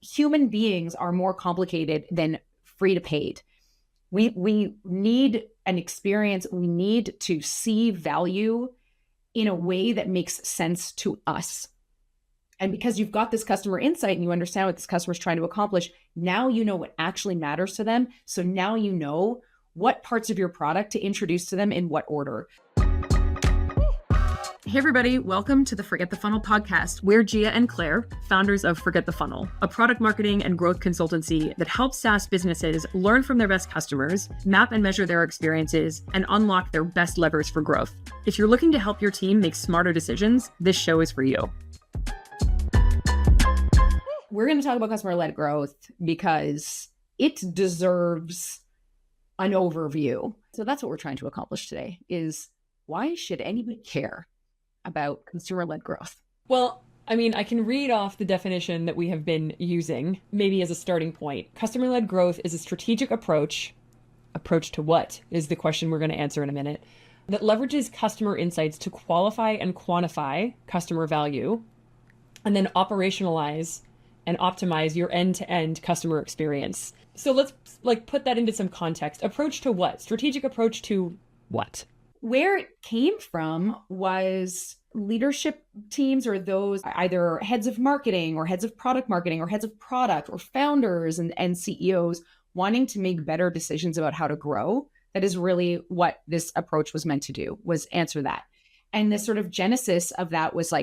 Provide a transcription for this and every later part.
human beings are more complicated than free to paid. We need an experience. We need to see value in a way that makes sense to us. And because you've got this customer insight and you understand what this customer is trying to accomplish, now you know what actually matters to them. So now you know what parts of your product to introduce to them in what order. Hey everybody, welcome to the Forget the Funnel podcast. We're Gia and Claire, founders of Forget the Funnel, a product marketing and growth consultancy that helps SaaS businesses learn from their best customers, map and measure their experiences, and unlock their best levers for growth. If you're looking to help your team make smarter decisions, this show is for you. We're going to talk about customer-led growth because it deserves an overview. So that's what we're trying to accomplish today is why should anybody care about consumer-led growth? Well, I mean, I can read off the definition that we have been using, maybe as a starting point. Customer-led growth is a strategic approach to what is the question we're going to answer in a minute, that leverages customer insights to qualify and quantify customer value, and then operationalize and optimize your end-to-end customer experience. So let's put that into some context. Approach to what? Strategic approach to what? Where it came from was leadership teams or those either heads of marketing or heads of product marketing or heads of product or founders and CEOs wanting to make better decisions about how to grow. That is really what this approach was meant to do, was answer that. And the sort of genesis of that was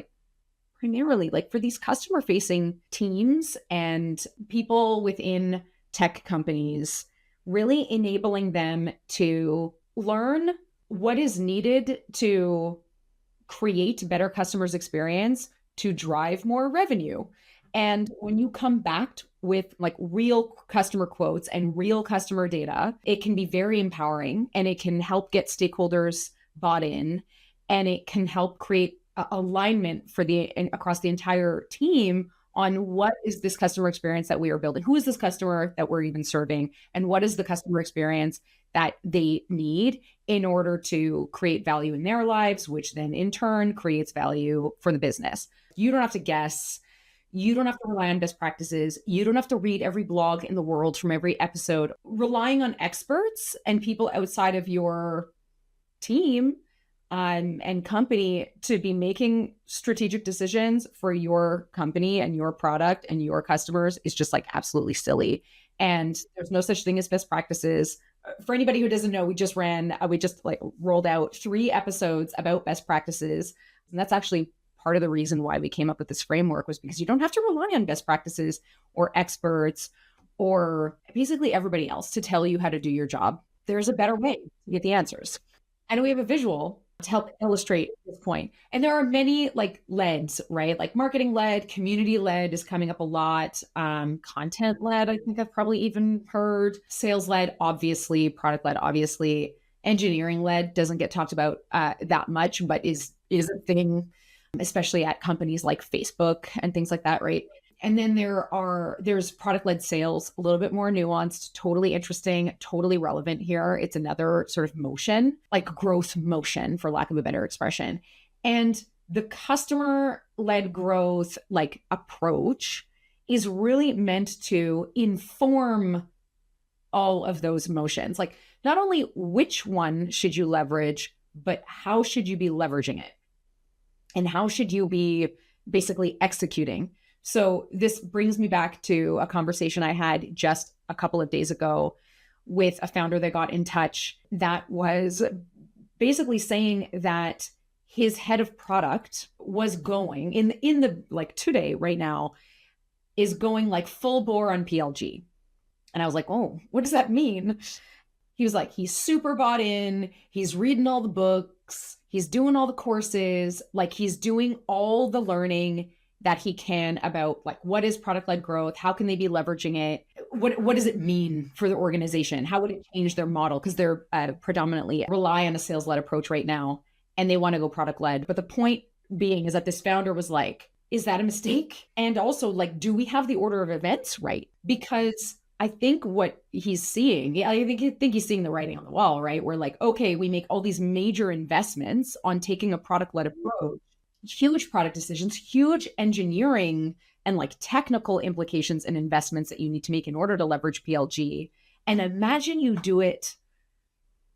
primarily for these customer facing teams and people within tech companies, really enabling them to learn what is needed to create better customers experience to drive more revenue. And when you come back with real customer quotes and real customer data, it can be very empowering and it can help get stakeholders bought in, and it can help create alignment across the entire team on what is this customer experience that we are building? Who is this customer that we're even serving? And what is the customer experience that they need in order to create value in their lives, which then in turn creates value for the business? You don't have to guess. You don't have to rely on best practices. You don't have to read every blog in the world from every episode. Relying on experts and people outside of your team and company to be making strategic decisions for your company and your product and your customers is just absolutely silly. And there's no such thing as best practices. For anybody who doesn't know, we just rolled out 3 episodes about best practices. And that's actually part of the reason why we came up with this framework, was because you don't have to rely on best practices or experts or basically everybody else to tell you how to do your job. There's a better way to get the answers. And we have a visual to help illustrate this point. And there are many LEDs, right? Marketing led, community led is coming up a lot. Content led, I think I've probably even heard. Sales led, obviously. Product led, obviously. Engineering led doesn't get talked about that much, but is a thing, especially at companies like Facebook and things like that, right? And then there's product-led sales, a little bit more nuanced, totally interesting, totally relevant here. It's another sort of motion, growth motion, for lack of a better expression. And the customer-led growth approach is really meant to inform all of those motions. Not only which one should you leverage, but how should you be leveraging it? And how should you be basically executing? So this brings me back to a conversation I had just a couple of days ago with a founder that got in touch that was basically saying that his head of product was going in the today right now is going full bore on PLG. And I was like, oh, what does that mean? He was he's super bought in. He's reading all the books. He's doing all the courses. He's doing all the learning that he can about what is product-led growth? How can they be leveraging it? What does it mean for the organization? How would it change their model? Because they're predominantly rely on a sales-led approach right now, and they want to go product-led. But the point being is that this founder was is that a mistake? And also do we have the order of events right? Because I think what he's seeing, I think he's seeing the writing on the wall, right? We're okay, we make all these major investments on taking a product-led approach, huge product decisions, huge engineering and like technical implications and investments that you need to make in order to leverage PLG. And imagine you do it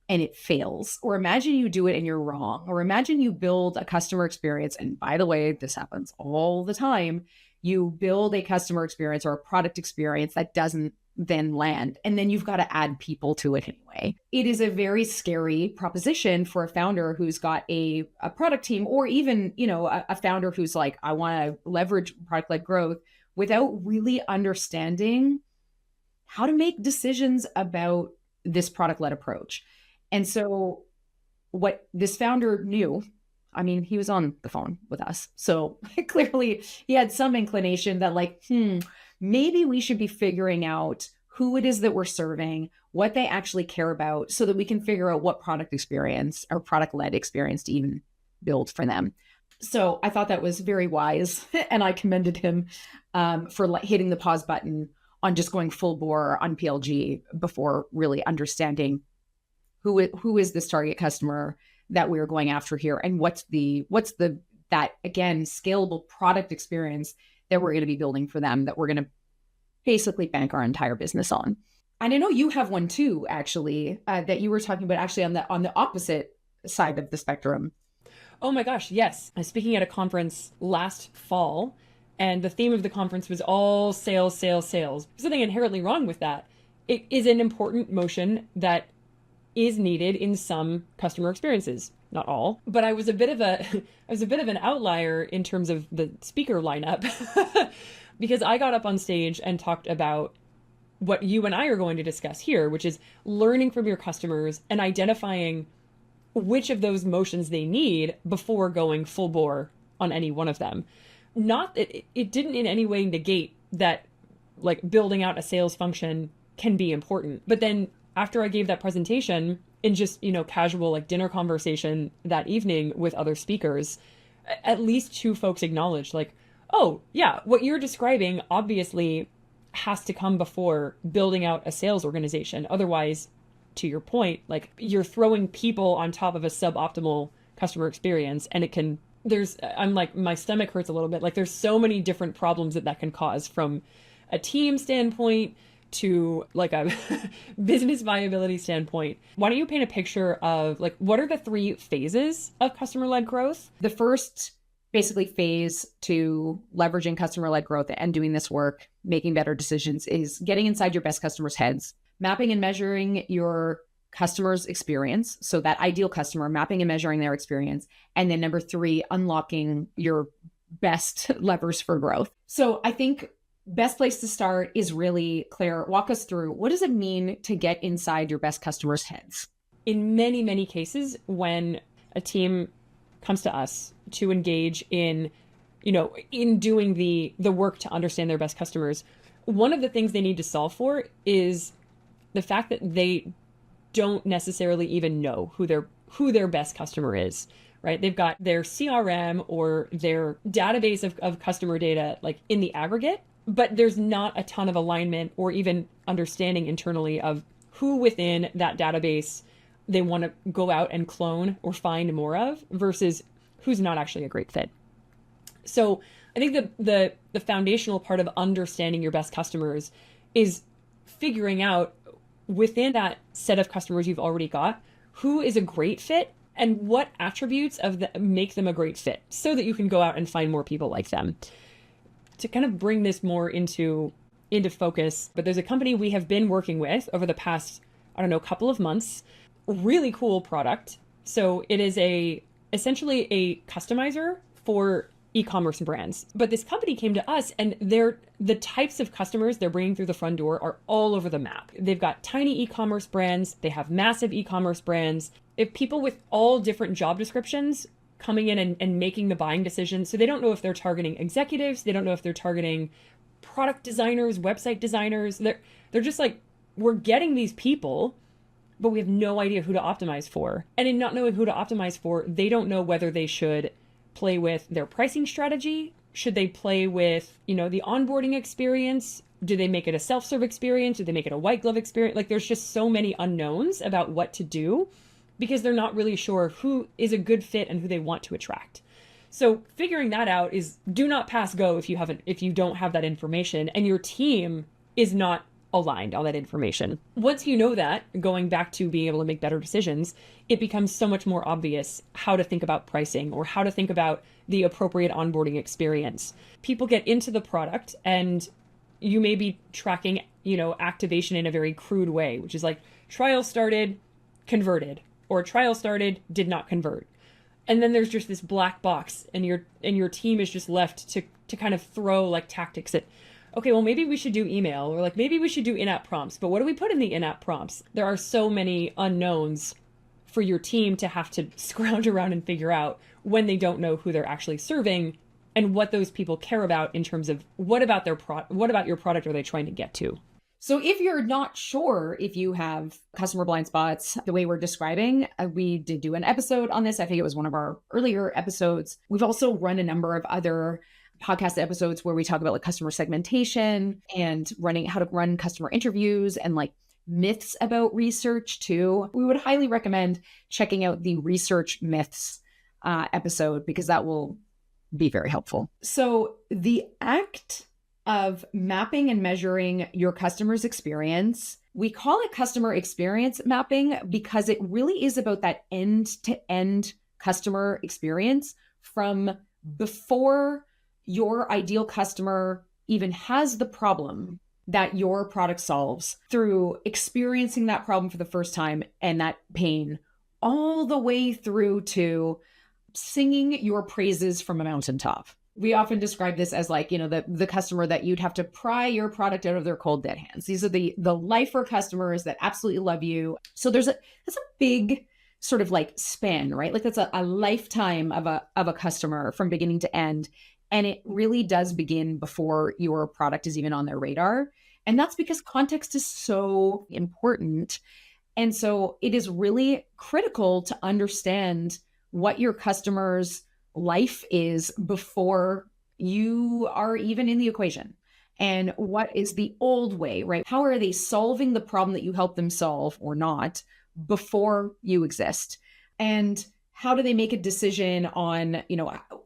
and it fails, or imagine you do it and you're wrong, or imagine you build a customer experience. And by the way, this happens all the time. You build a customer experience or a product experience that doesn't then land, and then you've got to add people to it anyway. It is a very scary proposition for a founder who's got a product team, or even, a founder who's like, I want to leverage product-led growth without really understanding how to make decisions about this product-led approach. And so what this founder knew, I mean, he was on the phone with us, so clearly he had some inclination that like, maybe we should be figuring out who it is that we're serving, what they actually care about, so that we can figure out what product experience or product-led experience to even build for them. So I thought that was very wise, and I commended him for hitting the pause button on just going full bore on PLG before really understanding who is this target customer that we're going after here, and what's that again scalable product experience that we're going to be building for them, that we're going to basically bank our entire business on. And I know you have one too, actually, that you were talking about actually on the opposite side of the spectrum. Oh my gosh, yes. I was speaking at a conference last fall, and the theme of the conference was all sales, sales, sales. There's nothing inherently wrong with that. It is an important motion that is needed in some customer experiences, not all. But I was a bit of an outlier in terms of the speaker lineup because I got up on stage and talked about what you and I are going to discuss here, which is learning from your customers and identifying which of those motions they need before going full bore on any one of them. Not that it didn't in any way negate that like building out a sales function can be important. But then after I gave that presentation in just, casual like dinner conversation that evening with other speakers, at least two folks acknowledged like, oh yeah, what you're describing obviously has to come before building out a sales organization. Otherwise, to your point, like you're throwing people on top of a suboptimal customer experience, and I'm like, my stomach hurts a little bit. Like there's so many different problems that can cause, from a team standpoint to like a business viability standpoint. Why don't you paint a picture of like, what are the 3 phases of customer-led growth? The first basically phase to leveraging customer-led growth and doing this work, making better decisions, is getting inside your best customers' heads, mapping and measuring your customer's experience. So that ideal customer, mapping and measuring their experience. And then number 3, unlocking your best levers for growth. So I think best place to start is really, Claire, walk us through, what does it mean to get inside your best customers' heads? In many, many cases, when a team comes to us to engage in doing the work to understand their best customers, one of the things they need to solve for is the fact that they don't necessarily even know who their best customer is, right? They've got their CRM or their database of customer data like in the aggregate, but there's not a ton of alignment or even understanding internally of who within that database they want to go out and clone or find more of versus who's not actually a great fit. So I think the foundational part of understanding your best customers is figuring out within that set of customers you've already got, who is a great fit and what attributes make them a great fit, so that you can go out and find more people like them. To kind of bring this more into focus, but there's a company we have been working with over the past, couple of months. Really cool product. So it is essentially a customizer for e-commerce brands. But this company came to us, and the types of customers they're bringing through the front door are all over the map. They've got tiny e-commerce brands. They have massive e-commerce brands. If people with all different job descriptions coming in and making the buying decisions. So they don't know if they're targeting executives. They don't know if they're targeting product designers, website designers. They're just like, we're getting these people, but we have no idea who to optimize for. And in not knowing who to optimize for, they don't know whether they should play with their pricing strategy. Should they play with, the onboarding experience? Do they make it a self-serve experience? Do they make it a white glove experience? Like there's just so many unknowns about what to do because they're not really sure who is a good fit and who they want to attract. So figuring that out is do not pass go if you don't have that information and your team is not aligned on that information. Once you know that, going back to being able to make better decisions, it becomes so much more obvious how to think about pricing or how to think about the appropriate onboarding experience. People get into the product and you may be tracking, activation in a very crude way, which is like trial started, converted, or trial started, did not convert. And then there's just this black box and your team is just left to kind of throw like tactics at, okay, well, maybe we should do email, or like maybe we should do in-app prompts, but what do we put in the in-app prompts? There are so many unknowns for your team to have to scrounge around and figure out when they don't know who they're actually serving and what those people care about in terms of what about your product are they trying to get to? So if you're not sure if you have customer blind spots the way we're describing, we did do an episode on this. I think it was one of our earlier episodes. We've also run a number of other podcast episodes where we talk about like customer segmentation and how to run customer interviews and like myths about research too. We would highly recommend checking out the research myths episode because that will be very helpful. So the act of mapping and measuring your customer's experience, we call it customer experience mapping because it really is about that end-to-end customer experience from before your ideal customer even has the problem that your product solves, through experiencing that problem for the first time and that pain, all the way through to singing your praises from a mountaintop. We often describe this as like, the customer that you'd have to pry your product out of their cold dead hands. These are the lifer customers that absolutely love you. So that's a big sort of like span, right? Like that's a lifetime of a customer from beginning to end. And it really does begin before your product is even on their radar. And that's because context is so important. And so it is really critical to understand what your customer's life is before you are even in the equation. And what is the old way, right? How are they solving the problem that you help them solve or not before you exist? And how do they make a decision on,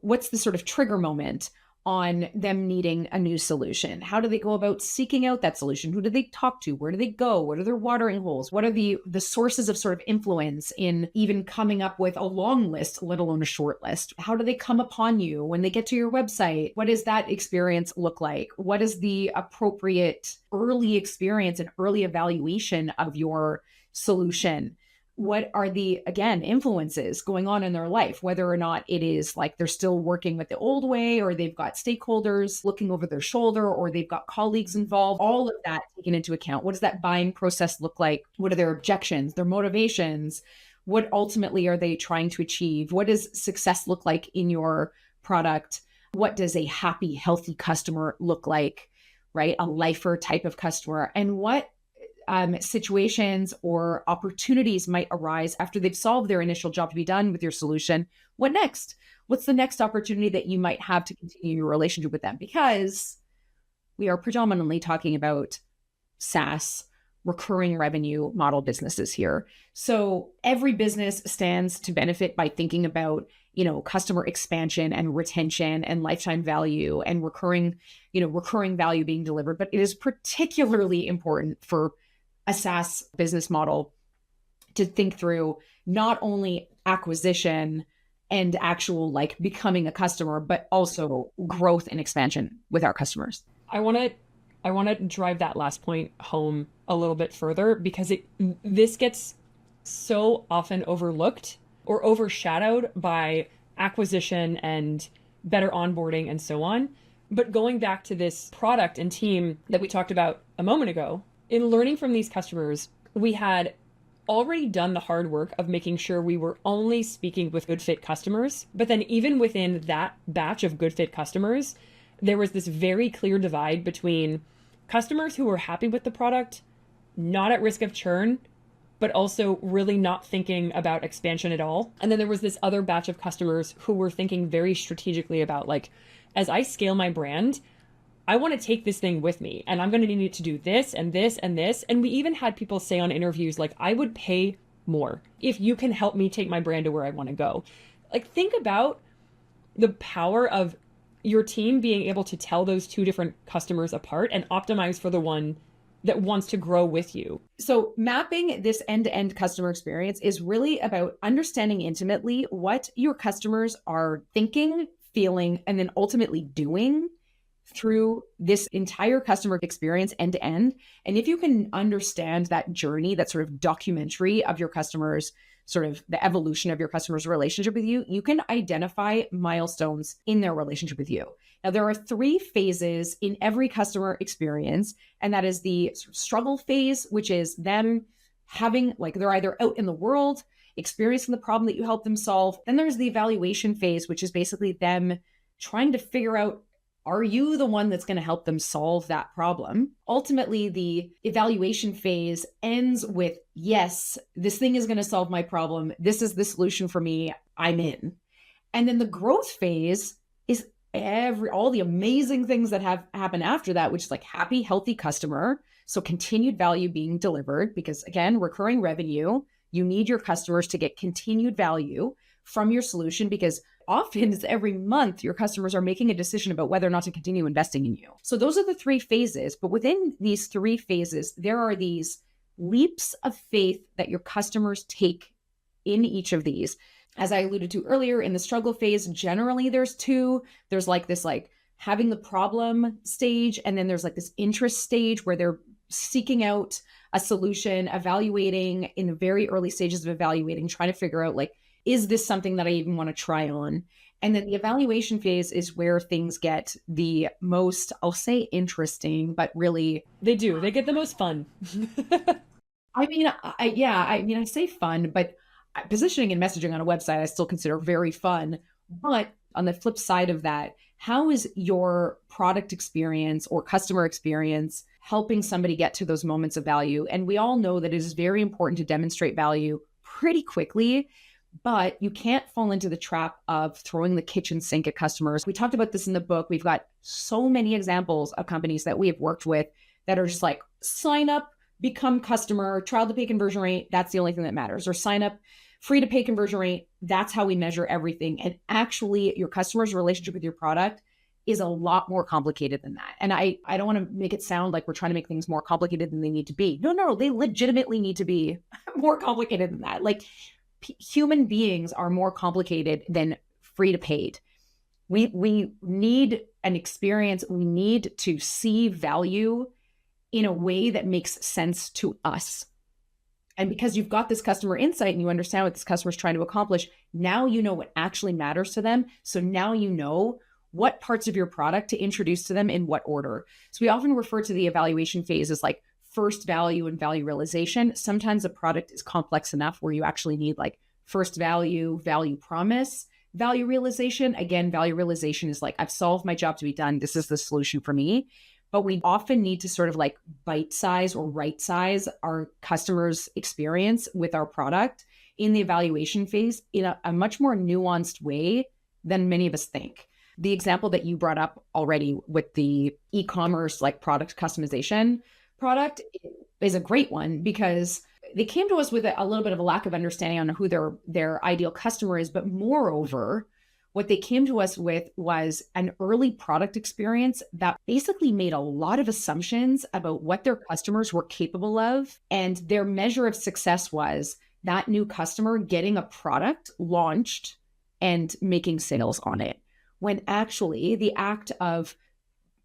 what's the sort of trigger moment on them needing a new solution? How do they go about seeking out that solution? Who do they talk to? Where do they go? What are their watering holes? What are the sources of sort of influence in even coming up with a long list, let alone a short list? How do they come upon you when they get to your website? What does that experience look like? What is the appropriate early experience and early evaluation of your solution? What are the, again, influences going on in their life, whether or not it is like they're still working with the old way, or they've got stakeholders looking over their shoulder, or they've got colleagues involved, all of that taken into account. What does that buying process look like? What are their objections, their motivations? What ultimately are they trying to achieve? What does success look like in your product? What does a happy, healthy customer look like, right? A lifer type of customer. And what situations or opportunities might arise after they've solved their initial job to be done with your solution. What next? What's the next opportunity that you might have to continue your relationship with them? Because we are predominantly talking about SaaS, recurring revenue model businesses here. So every business stands to benefit by thinking about, customer expansion and retention and lifetime value and recurring value being delivered. But it is particularly important for a SaaS business model to think through not only acquisition and actual like becoming a customer, but also growth and expansion with our customers. I want to drive that last point home a little bit further because this gets so often overlooked or overshadowed by acquisition and better onboarding and so on. But going back to this product and team that we talked about a moment ago, in learning from these customers, we had already done the hard work of making sure we were only speaking with good fit customers. But then even within that batch of good fit customers, there was this very clear divide between customers who were happy with the product, not at risk of churn, but also really not thinking about expansion at all. And then there was this other batch of customers who were thinking very strategically about like, as I scale my brand, I want to take this thing with me and I'm going to need to do this and this and this. And we even had people say on interviews, like, I would pay more if you can help me take my brand to where I want to go. Like, think about the power of your team being able to tell those two different customers apart and optimize for the one that wants to grow with you. So mapping this end-to-end customer experience is really about understanding intimately what your customers are thinking, feeling, and then ultimately doing through this entire customer experience end to end. And if you can understand that journey, that sort of documentary of your customers, sort of the evolution of your customer's relationship with you, you can identify milestones in their relationship with you. Now, there are 3 phases in every customer experience, and that is the sort of struggle phase, which is them having, like, they're either out in the world, experiencing the problem that you help them solve. Then there's the evaluation phase, which is basically them trying to figure out, are you the one that's going to help them solve that problem? Ultimately, the evaluation phase ends with, yes, this thing is going to solve my problem. This is the solution for me. I'm in. And then the growth phase is all the amazing things that have happened after that, which is like happy, healthy customer. So continued value being delivered, because again, recurring revenue, you need your customers to get continued value from your solution, because often it's every month your customers are making a decision about whether or not to continue investing in you. So those are the 3 phases. But within these 3 phases, there are these leaps of faith that your customers take in each of these. As I alluded to earlier, in the struggle phase, generally there's 2. There's like this, like having the problem stage, and then there's like this interest stage where they're seeking out a solution, evaluating in the very early stages of evaluating, trying to figure out, like, is this something that I even want to try on? And then the evaluation phase is where things get the most, I'll say interesting, but really They do. They get the most fun. I mean, I say fun, but positioning and messaging on a website, I still consider very fun. But on the flip side of that, how is your product experience or customer experience helping somebody get to those moments of value? And we all know that it is very important to demonstrate value pretty quickly, but you can't fall into the trap of throwing the kitchen sink at customers. We talked about this in the book. We've got so many examples of companies that we have worked with that are just like, sign up, become customer, trial to pay conversion rate. That's the only thing that matters. Or sign up, free to pay conversion rate. That's how we measure everything. And actually, your customer's relationship with your product is a lot more complicated than that. And I don't want to make it sound like we're trying to make things more complicated than they need to be. No, they legitimately need to be more complicated than that. Like, human beings are more complicated than free to paid. We need an experience. We need to see value in a way that makes sense to us. And because you've got this customer insight and you understand what this customer is trying to accomplish, now you know what actually matters to them. So now you know what parts of your product to introduce to them in what order. So we often refer to the evaluation phase as like first value and value realization. Sometimes a product is complex enough where you actually need like first value, value promise, value realization. Again, value realization is like, I've solved my job to be done. This is the solution for me. But we often need to sort of like bite size or right size our customers' experience with our product in the evaluation phase in a much more nuanced way than many of us think. The example that you brought up already with the e-commerce like product customization product is a great one, because they came to us with a little bit of a lack of understanding on who their ideal customer is. But moreover, what they came to us with was an early product experience that basically made a lot of assumptions about what their customers were capable of. And their measure of success was that new customer getting a product launched and making sales on it. When actually the act of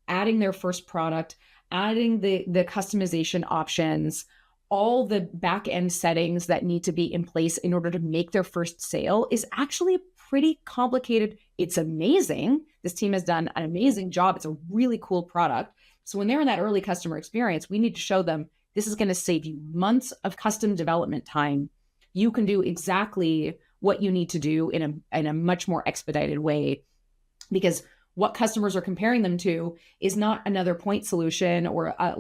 adding their first product, adding the customization options, all the back end settings that need to be in place in order to make their first sale is actually pretty complicated. It's amazing. This team has done an amazing job. It's a really cool product. So when they're in that early customer experience, we need to show them this is going to save you months of custom development time. You can do exactly what you need to do in a much more expedited way, because what customers are comparing them to is not another point solution or a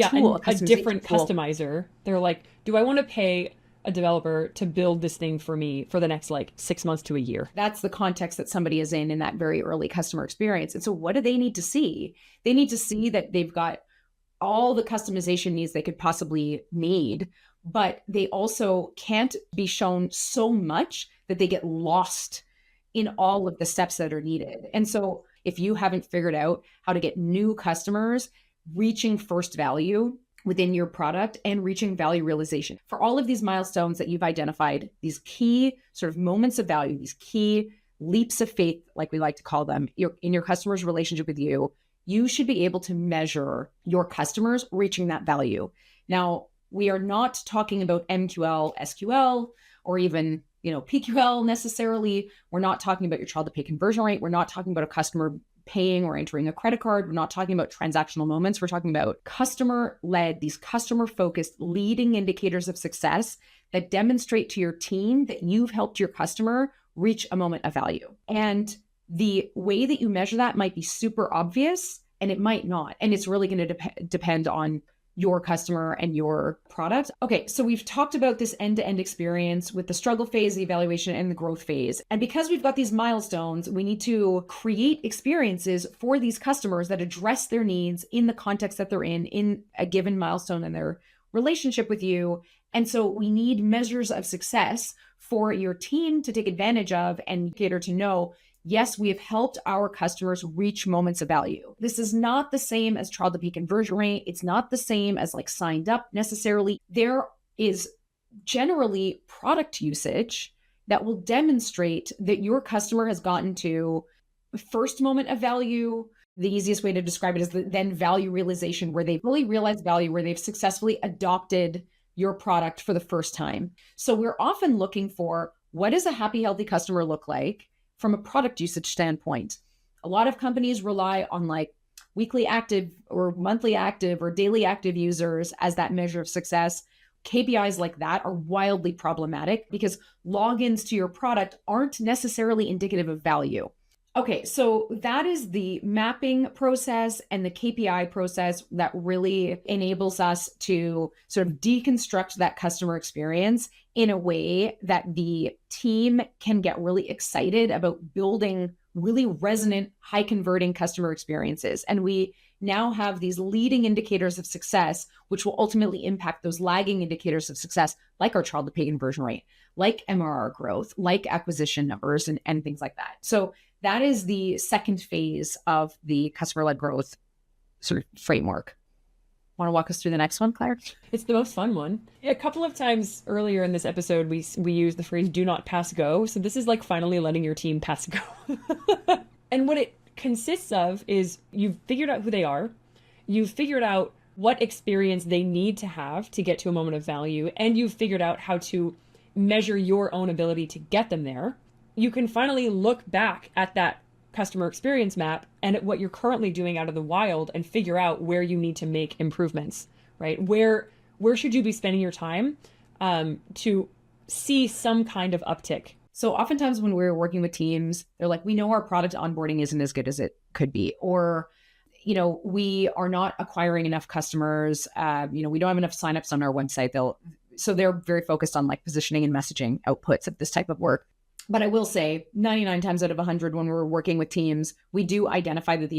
tool, a different customizer. They're like, do I want to pay a developer to build this thing for me for the next like 6 months to a year? That's the context that somebody is in that very early customer experience. And so what do they need to see? They need to see that they've got all the customization needs they could possibly need, but they also can't be shown so much that they get lost in all of the steps that are needed. And so if you haven't figured out how to get new customers reaching first value within your product and reaching value realization for all of these milestones that you've identified, these key sort of moments of value, these key leaps of faith, like we like to call them, in your customer's relationship with you, you should be able to measure your customers reaching that value. Now, we are not talking about MQL, SQL, or even PQL necessarily. We're not talking about your child to pay conversion rate. We're not talking about a customer paying or entering a credit card. We're not talking about transactional moments. We're talking about customer-led, these customer-focused leading indicators of success that demonstrate to your team that you've helped your customer reach a moment of value. And the way that you measure that might be super obvious, and it might not. And it's really going to depend on your customer and your product. Okay, so we've talked about this end-to-end experience with the struggle phase, the evaluation, and the growth phase. And because we've got these milestones, we need to create experiences for these customers that address their needs in the context that they're in a given milestone in their relationship with you. And so we need measures of success for your team to take advantage of and cater to know, yes, we have helped our customers reach moments of value. This is not the same as child to pay conversion rate. It's not the same as like signed up necessarily. There is generally product usage that will demonstrate that your customer has gotten to first moment of value. The easiest way to describe it is then value realization, where they've really realized value, where they've successfully adopted your product for the first time. So we're often looking for, what does a happy, healthy customer look like from a product usage standpoint? A lot of companies rely on like weekly active or monthly active or daily active users as that measure of success. KPIs like that are wildly problematic because logins to your product aren't necessarily indicative of value. Okay, so that is the mapping process and the KPI process that really enables us to sort of deconstruct that customer experience in a way that the team can get really excited about building really resonant, high converting customer experiences. And we now have these leading indicators of success, which will ultimately impact those lagging indicators of success, like our child to pay conversion rate, like MRR growth, like acquisition numbers, and things like that. So that is the second phase of the customer-led growth sort of framework. Want to walk us through the next one, Claire? It's the most fun one. A couple of times earlier in this episode, we used the phrase "do not pass go." So this is like finally letting your team pass go. And what it consists of is you've figured out who they are, you've figured out what experience they need to have to get to a moment of value, and you've figured out how to measure your own ability to get them there. You can finally look back at that customer experience map and at what you're currently doing out of the wild and figure out where you need to make improvements, right? Where should you be spending your time to see some kind of uptick? So oftentimes when we're working with teams, they're like, we know our product onboarding isn't as good as it could be, or we are not acquiring enough customers. We don't have enough signups on our website. So they're very focused on like positioning and messaging outputs of this type of work. But I will say 99 times out of 100, when we're working with teams, we do identify that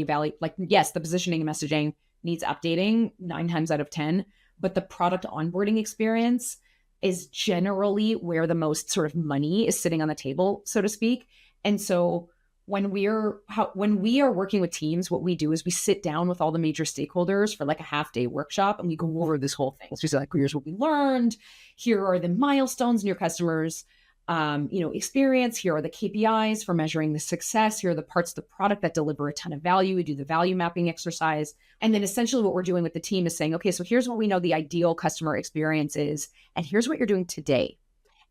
yes, the positioning and messaging needs updating 9 times out of 10, but the product onboarding experience is generally where the most sort of money is sitting on the table, so to speak. And so when we are working with teams, what we do is we sit down with all the major stakeholders for like a half-day workshop, and we go over this whole thing. So we say like, here's what we learned. Here are the milestones in your customers' experience. Here are the KPIs for measuring the success. Here are the parts of the product that deliver a ton of value. We do the value mapping exercise. And then essentially what we're doing with the team is saying, okay, so here's what we know the ideal customer experience is, and here's what you're doing today.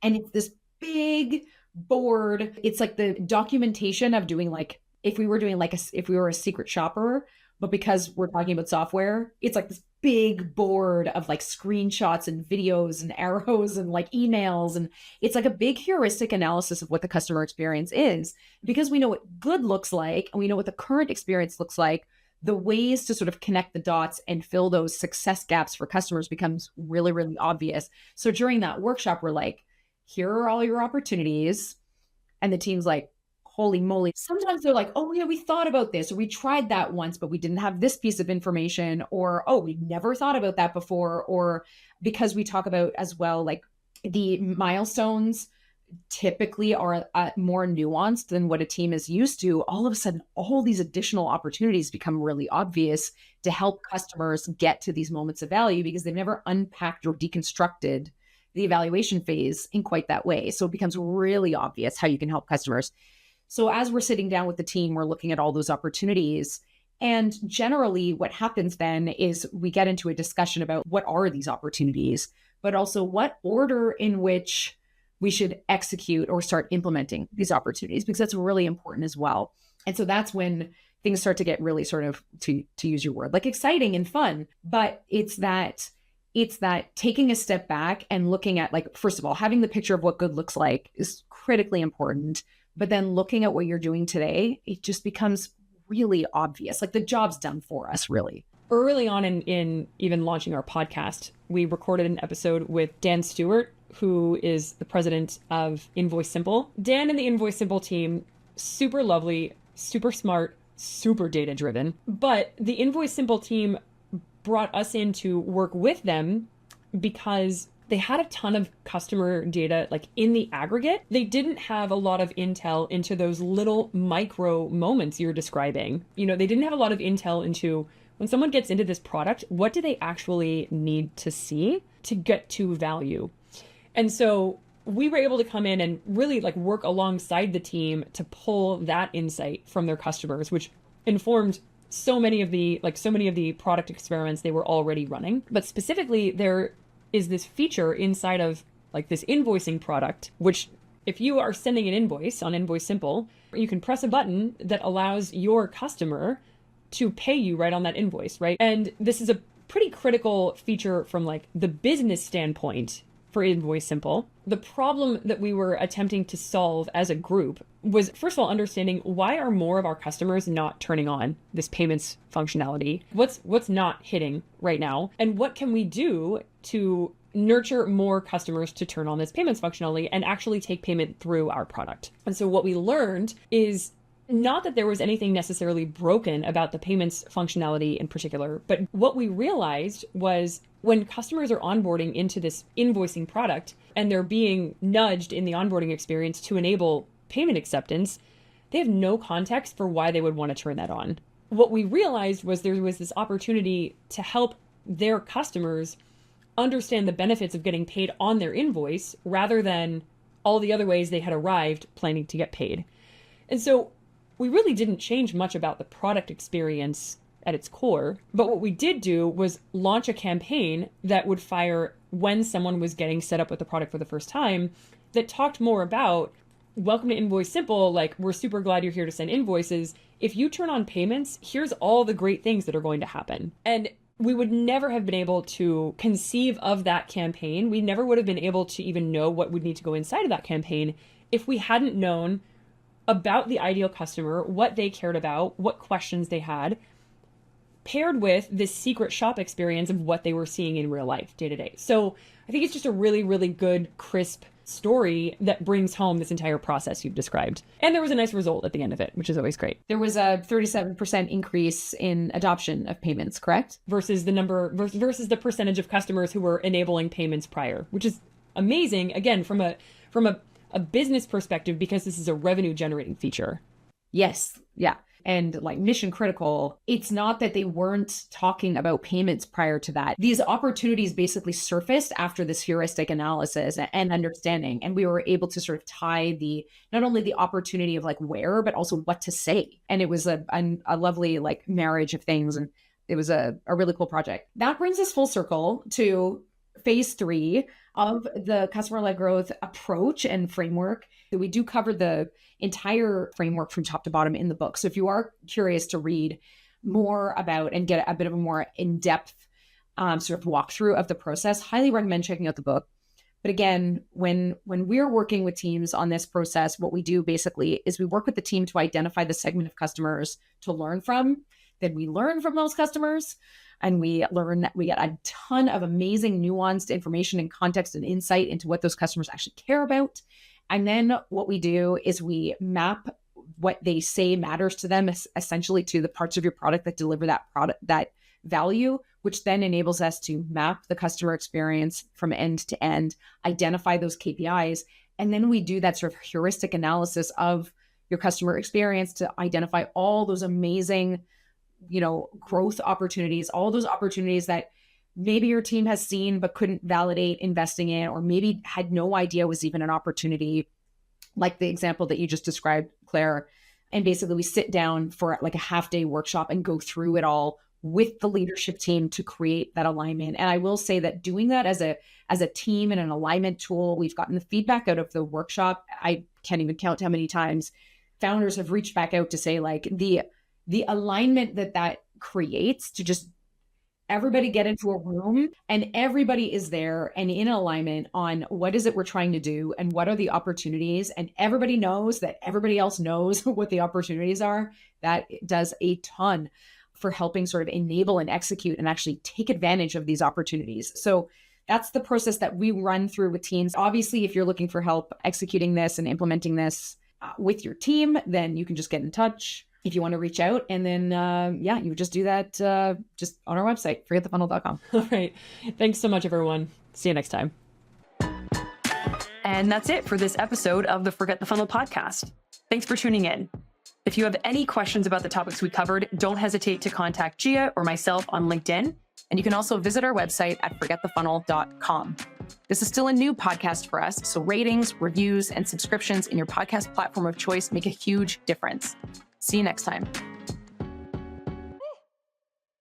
And it's this big board. It's like the documentation of doing like, if we were a secret shopper, but because we're talking about software, it's like this big board of like screenshots and videos and arrows and like emails. And it's like a big heuristic analysis of what the customer experience is. Because we know what good looks like and we know what the current experience looks like, the ways to sort of connect the dots and fill those success gaps for customers becomes really, really obvious. So during that workshop, we're like, here are all your opportunities. And the team's like, holy moly. Sometimes they're like, oh yeah, we thought about this, or we tried that once, but we didn't have this piece of information, or, oh, we never thought about that before. Or because we talk about as well, like the milestones typically are more nuanced than what a team is used to, all of a sudden, all these additional opportunities become really obvious to help customers get to these moments of value because they've never unpacked or deconstructed the evaluation phase in quite that way. So it becomes really obvious how you can help customers. So as we're sitting down with the team, we're looking at all those opportunities. And generally, what happens then is we get into a discussion about what are these opportunities, but also what order in which we should execute or start implementing these opportunities, because that's really important as well. And so that's when things start to get really sort of, to use your word, like exciting and fun. But it's that taking a step back and looking at, like, first of all, having the picture of what good looks like is critically important. But then looking at what you're doing today, it just becomes really obvious. Like the job's done for us, really. Early on in even launching our podcast, we recorded an episode with Dan Stewart, who is the president of Invoice Simple. Dan and the Invoice Simple team, super lovely, super smart, super data driven. But the Invoice Simple team brought us in to work with them because they had a ton of customer data, like in the aggregate. They didn't have a lot of intel into those little micro moments you're describing. You know, they didn't have a lot of intel into when someone gets into this product, what do they actually need to see to get to value? And so we were able to come in and really like work alongside the team to pull that insight from their customers, which informed so many of the product experiments they were already running. But specifically, there is this feature inside of like this invoicing product, which if you are sending an invoice on Invoice Simple, you can press a button that allows your customer to pay you right on that invoice, right? And this is a pretty critical feature from like the business standpoint for Invoice Simple. The problem that we were attempting to solve as a group was, first of all, understanding why are more of our customers not turning on this payments functionality? What's not hitting right now? And what can we do to nurture more customers to turn on this payments functionality and actually take payment through our product? And so what we learned is not that there was anything necessarily broken about the payments functionality in particular, but what we realized was when customers are onboarding into this invoicing product and they're being nudged in the onboarding experience to enable payment acceptance, they have no context for why they would want to turn that on. What we realized was there was this opportunity to help their customers understand the benefits of getting paid on their invoice rather than all the other ways they had arrived planning to get paid. And so we really didn't change much about the product experience at its core, but what we did do was launch a campaign that would fire when someone was getting set up with the product for the first time that talked more about, welcome to Invoice Simple, like, we're super glad you're here to send invoices. If you turn on payments, here's all the great things that are going to happen. And we would never have been able to conceive of that campaign. We never would have been able to even know what would need to go inside of that campaign if we hadn't known about the ideal customer, what they cared about, what questions they had, paired with this secret shop experience of what they were seeing in real life day to day. So I think it's just a really, really good, crisp story that brings home this entire process you've described. And there was a nice result at the end of it, which is always great. There was a 37% increase in adoption of payments, correct? Versus the percentage of customers who were enabling payments prior, which is amazing, again, from a business perspective, because this is a revenue generating feature. Yes. Yeah. And like mission critical, it's not that they weren't talking about payments prior to that. These opportunities basically surfaced after this heuristic analysis and understanding. And we were able to sort of tie not only the opportunity of like where, but also what to say. And it was a lovely like marriage of things. And it was a really cool project. That brings us full circle to phase 3 of the customer-led growth approach and framework. We do cover the entire framework from top to bottom in the book. So if you are curious to read more about and get a bit of a more in-depth sort of walkthrough of the process, highly recommend checking out the book. But again, when we're working with teams on this process, what we do basically is we work with the team to identify the segment of customers to learn from. Then we learn from those customers. And we get a ton of amazing nuanced information and context and insight into what those customers actually care about. And then what we do is we map what they say matters to them essentially to the parts of your product that deliver that value, which then enables us to map the customer experience from end to end, identify those KPIs, And then we do that sort of heuristic analysis of your customer experience to identify all those amazing, growth opportunities, all those opportunities that maybe your team has seen but couldn't validate investing in, or maybe had no idea was even an opportunity, like the example that you just described, Claire. And basically we sit down for like a half-day workshop and go through it all with the leadership team to create that alignment. And I will say that doing that as a team and an alignment tool, we've gotten the feedback out of the workshop. I can't even count how many times founders have reached back out to say, like, the alignment that creates, to just everybody get into a room and everybody is there and in alignment on what is it we're trying to do and what are the opportunities. And everybody knows that everybody else knows what the opportunities are. That does a ton for helping sort of enable and execute and actually take advantage of these opportunities. So that's the process that we run through with teams. Obviously, if you're looking for help executing this and implementing this with your team, then you can just get in touch if you want to reach out. And then, you just do that just on our website, forgetthefunnel.com. All right. Thanks so much, everyone. See you next time. And that's it for this episode of the Forget the Funnel podcast. Thanks for tuning in. If you have any questions about the topics we covered, don't hesitate to contact Gia or myself on LinkedIn. And you can also visit our website at forgetthefunnel.com. This is still a new podcast for us, so ratings, reviews, and subscriptions in your podcast platform of choice make a huge difference. See you next time.